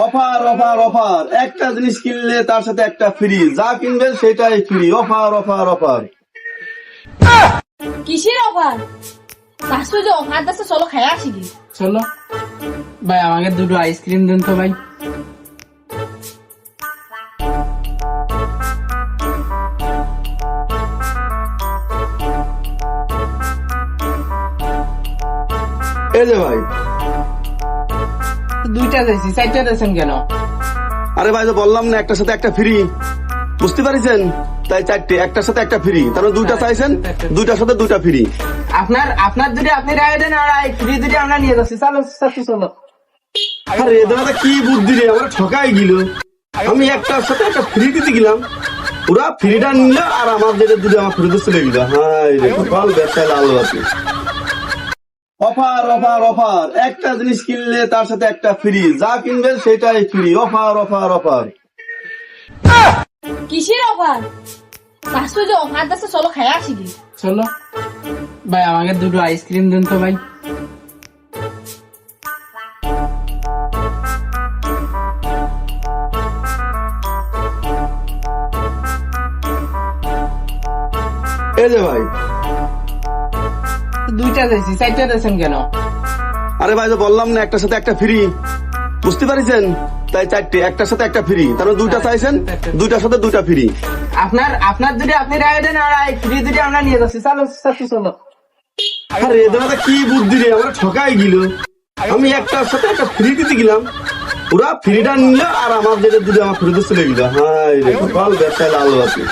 Offer offer offer, একটা জিনিস কিনলে তার সাথে একটা ফ্রি, যা কিনবেন সেটাই ফ্রি। Offer offer offer. কিসের অফার? তারপরে যে অফার দিচ্ছে, চলো খেয়ে আসি কি। চলো ভাই, আমাকে দুটো আইসক্রিম দেন তো ভাই। এই যে ভাই। দুইটা দিয়েছি, চারটা দিয়েছেন কেন? আরে ভাই, তো বললাম না একটার সাথে একটা ফ্রি, বুঝতে পারছেন? তাই চারটে, একটার সাথে একটা ফ্রি, তাহলে দুইটা চাইছেন, দুইটার সাথে দুইটা ফ্রি। আপনার যদি আপনি রায় দেন, আর ফ্রি যদি আমরা নিয়ে যাচ্ছি। চলো চাচু চলো। আরে এ দাদা কি বুদ্ধি রে, আমার ঠকাই গেল। আমি একটার সাথে একটা ফ্রি দিতে গেলাম, পুরা ফ্রিটা নিল আর আমার যেটা দুটো আমার ফ্রিতে চলে গেল। হাই রে কপাল, ব্যবসায় লাল আছে। অফার অফার অফার, একটা জিনিস কিনলে তার সাথে একটা ফ্রি, যা কিনবেন সেটাই ফ্রি। Offer offer offer. কিসের অফার? তারপরে যে অফার দিচ্ছে, চলো খেয়ে আসি কি। চলো ভাই, আমাকে দুটো আইসক্রিম দেন তো ভাই। এই যে ভাই। দুইটা দিয়েছি, চারটা দিয়েছেন কেন? আরে ভাই, তো বললাম না একটার সাথে একটা ফ্রি, বুঝতে পারছেন? তাই চারটে, একটার সাথে একটা ফ্রি, তাহলে দুইটা চাইছেন, দুইটার সাথে দুইটা ফ্রি। আপনার যদি আপনি রায় দেন, আর ফ্রি যদি আমরা নিয়ে যাচ্ছি। চলো চাচু চলো। আরে এ দাদা কি বুদ্ধি রে, আমার ঠকাই গেল। আমি একটার সাথে একটা ফ্রি দিতে গেলাম, পুরা ফ্রিটা নিল আর আমার যেটা দুটো আমার ফ্রিতে চলে গেল। হাই রে কপাল, ব্যবসায় লাল আছে।